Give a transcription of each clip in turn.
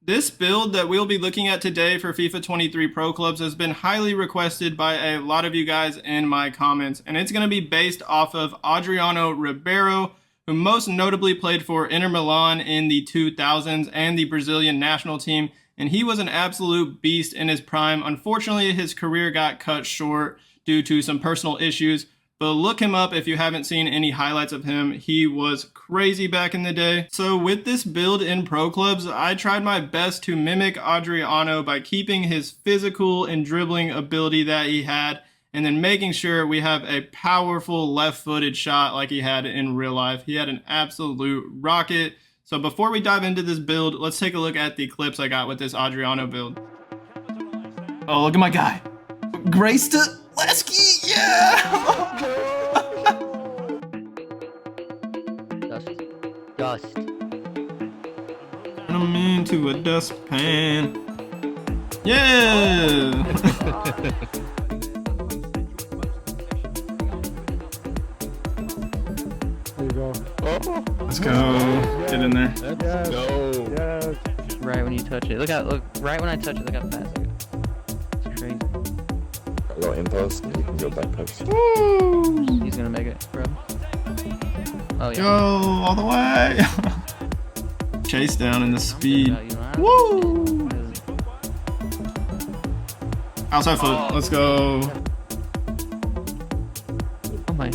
This build that we'll be looking at today for FIFA 23 Pro Clubs has been highly requested by a lot of you guys in my comments, and it's going to be based off of Adriano Ribeiro, who most notably played for Inter Milan in the 2000s and the Brazilian national team, and he was an absolute beast in his prime. Unfortunately, his career got cut short due to some personal issues, but look him up if you haven't seen any highlights of him. He was crazy back in the day. So with this build in Pro Clubs, I tried my best to mimic Adriano by keeping his physical and dribbling ability that he had, and then making sure we have a powerful left-footed shot like he had in real life. He had an absolute rocket. So before we dive into this build, let's take a look at the clips I got with this Adriano build. Oh, look at my guy. Grace to Lesky, yeah! Dust. Turn him into a dustpan. Yeah! There you go. Oh. Let's go. Get in there. Let's go. Yes. Right when you touch it. Look, right when I touch it, look how fast I go. It's crazy. A little impulse, and you can go back post. Woo! He's gonna make it, bro. Oh yeah. Go all the way. Chase down in the speed. Woo! Outside foot. Let's go. Oh my.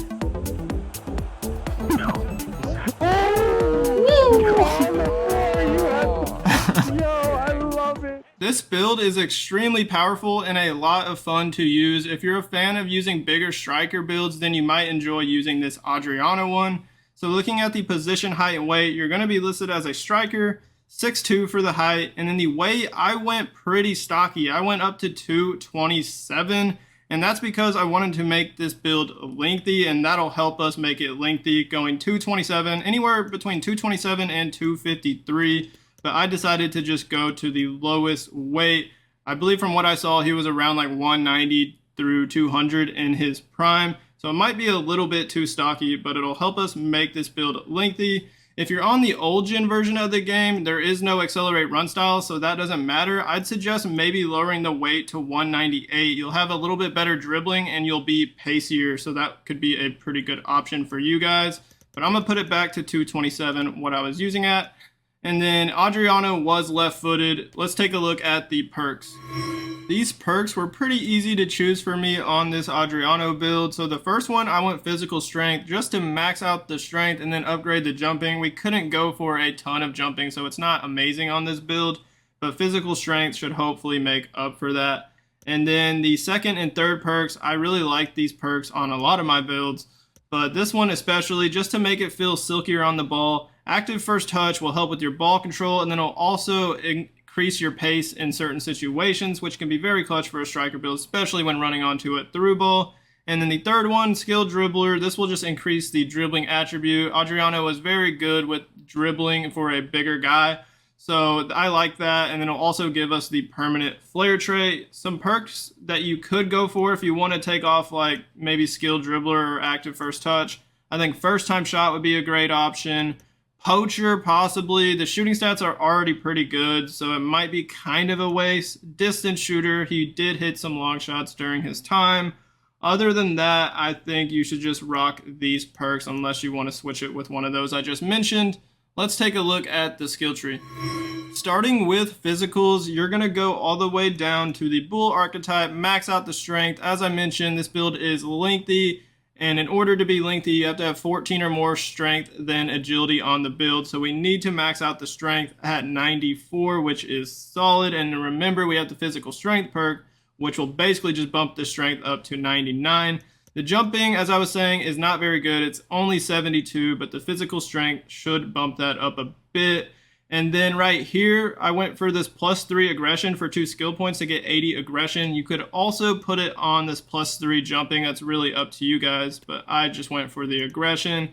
Yo, I love it. This build is extremely powerful and a lot of fun to use. If you're a fan of using bigger striker builds, then you might enjoy using this Adriano one. So looking at the position, height, and weight, you're going to be listed as a striker, 6'2" for the height, and then the weight, I went pretty stocky. I went up to 227, and that's because I wanted to make this build lengthy, and that'll help us make it lengthy, going 227, anywhere between 227 and 253, but I decided to just go to the lowest weight. I believe from what I saw, he was around like 190 through 200 in his prime. So it might be a little bit too stocky, but it'll help us make this build lengthy. If you're on the old gen version of the game, there is no accelerate run style, so that doesn't matter. I'd suggest maybe lowering the weight to 198. You'll have a little bit better dribbling and you'll be pacier, so that could be a pretty good option for you guys. But I'm gonna put it back to 227, what I was using at. And then Adriano was left-footed. Let's take a look at the perks. These perks were pretty easy to choose for me on this Adriano build. So the first one, I went physical strength just to max out the strength and then upgrade the jumping. We couldn't go for a ton of jumping, so it's not amazing on this build, but physical strength should hopefully make up for that. And then the second and third perks, I really like these perks on a lot of my builds, but this one especially, just to make it feel silkier on the ball. Active first touch will help with your ball control, and then it'll also increase your pace in certain situations, which can be very clutch for a striker build, especially when running onto a through ball. And then the third one, skill dribbler. This will just increase the dribbling attribute. Adriano was very good with dribbling for a bigger guy, so I like that. And then it'll also give us the permanent flare trait. Some perks that you could go for if you want to take off like maybe skill dribbler or active first touch. I think first time shot would be a great option. Poacher, possibly. The shooting stats are already pretty good, so it might be kind of a waste. Distance shooter, he did hit some long shots during his time. Other than that, I think you should just rock these perks unless you want to switch it with one of those I just mentioned. Let's take a look at the skill tree. Starting with physicals, you're going to go all the way down to the bull archetype, max out the strength. As I mentioned, this build is lengthy. And in order to be lengthy, you have to have 14 or more strength than agility on the build. So we need to max out the strength at 94, which is solid. And remember, we have the physical strength perk, which will basically just bump the strength up to 99. The jumping, as I was saying, is not very good. It's only 72, but the physical strength should bump that up a bit. And then right here, I went for this +3 aggression for 2 skill points to get 80 aggression. You could also put it on this +3 jumping. That's really up to you guys, but I just went for the aggression.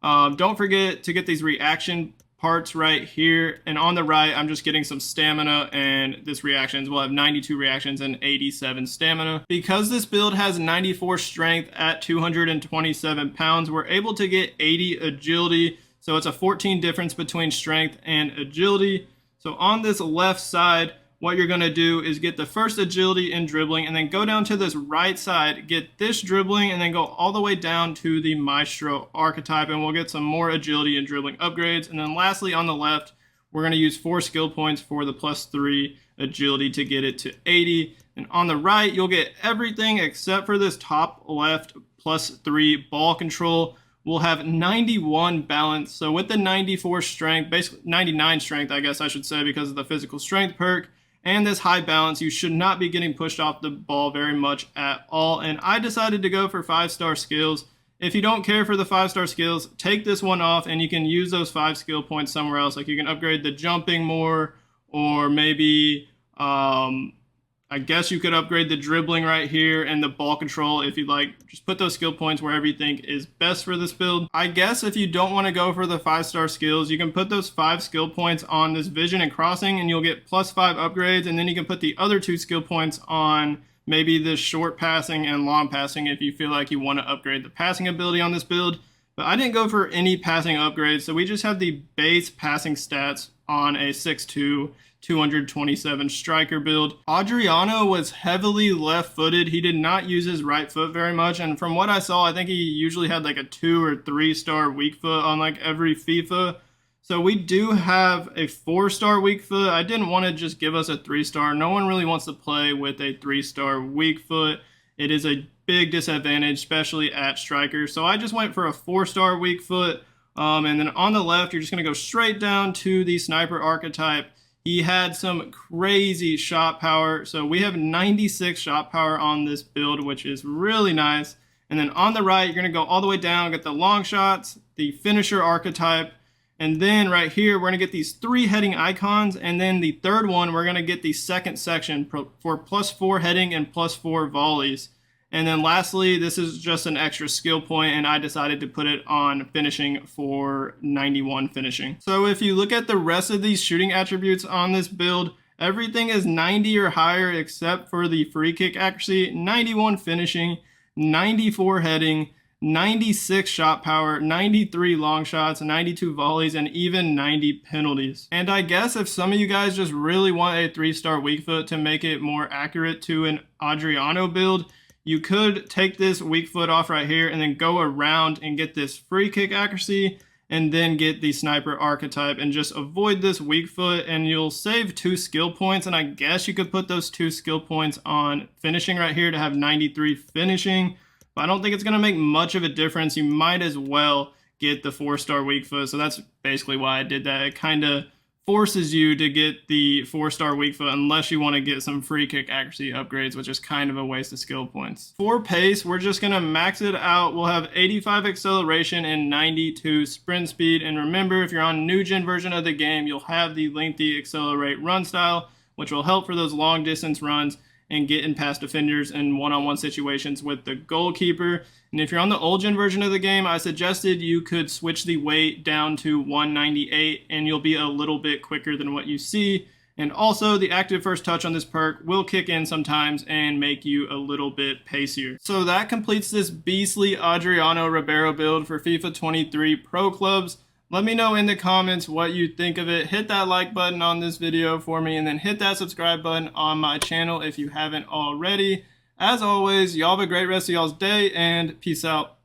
Don't forget to get these reaction parts right here. And on the right, I'm just getting some stamina, and this reactions will have 92 reactions and 87 stamina. Because this build has 94 strength at 227 pounds, we're able to get 80 agility. So it's a 14 difference between strength and agility. So So on this left side, what you're going to do is get the first agility and dribbling, and then go down to this right side, get this dribbling, and then go all the way down to the Maestro archetype, and we'll get some more agility and dribbling upgrades. And then lastly, on the left, we're going to use 4 skill points for the +3 agility to get it to 80. And on the right, you'll get everything except for this top left +3 ball control. We'll have 91 balance. So with the 94 strength, basically 99 strength, I guess I should say, because of the physical strength perk, and this high balance, you should not be getting pushed off the ball very much at all. And I decided to go for 5-star skills. If you don't care for the 5-star skills, take this one off and you can use those 5 skill points somewhere else. Like you can upgrade the jumping more, or maybe I guess you could upgrade the dribbling right here and the ball control if you'd like. Just put those skill points wherever you think is best for this build. I guess if you don't want to go for the 5-star skills, you can put those 5 skill points on this vision and crossing and you'll get +5 upgrades, and then you can put the other 2 skill points on maybe this short passing and long passing if you feel like you want to upgrade the passing ability on this build. But I didn't go for any passing upgrades, so we just have the base passing stats on a 6'2", 227 striker build. Adriano was heavily left-footed. He did not use his right foot very much, and from what I saw, I think he usually had like a 2 or 3-star weak foot on like every FIFA. So we do have a 4-star weak foot. I didn't want to just give us a 3-star. No one really wants to play with a 3-star weak foot. It is a big disadvantage, especially at striker. So I just went for a 4-star weak foot. And then on the left, you're just going to go straight down to the sniper archetype. He had some crazy shot power. So we have 96 shot power on this build, which is really nice. And then on the right, you're going to go all the way down, get the long shots, the finisher archetype. And then right here, we're going to get these 3 heading icons. And then the third one, we're going to get the second section for +4 heading and +4 volleys. And then lastly, this is just an extra skill point, and I decided to put it on finishing for 91 finishing. So if you look at the rest of these shooting attributes on this build, everything is 90 or higher except for the free kick accuracy, 91 finishing, 94 heading, 96 shot power, 93 long shots, 92 volleys, and even 90 penalties. And I guess if some of you guys just really want a 3-star weak foot to make it more accurate to an Adriano build, you could take this weak foot off right here and then go around and get this free kick accuracy and then get the sniper archetype and just avoid this weak foot, and you'll save 2 skill points. And I guess you could put those 2 skill points on finishing right here to have 93 finishing, but I don't think it's going to make much of a difference. You might as well get the 4-star weak foot. So that's basically why I did that. It kind of forces you to get the 4-star weak foot unless you want to get some free kick accuracy upgrades, which is kind of a waste of skill points. For pace, we're just going to max it out. We'll have 85 acceleration and 92 sprint speed. And remember, if you're on new gen version of the game, you'll have the lengthy accelerate run style, which will help for those long distance runs and getting past defenders in one-on-one situations with the goalkeeper. And if you're on the old gen version of the game, I suggested you could switch the weight down to 198 and you'll be a little bit quicker than what you see. And also the active first touch on this perk will kick in sometimes and make you a little bit pacier. So that completes this beastly Adriano Ribeiro build for FIFA 23 Pro Clubs. Let me know in the comments what you think of it. Hit that like button on this video for me, and then hit that subscribe button on my channel if you haven't already. As always, y'all have a great rest of y'all's day, and peace out.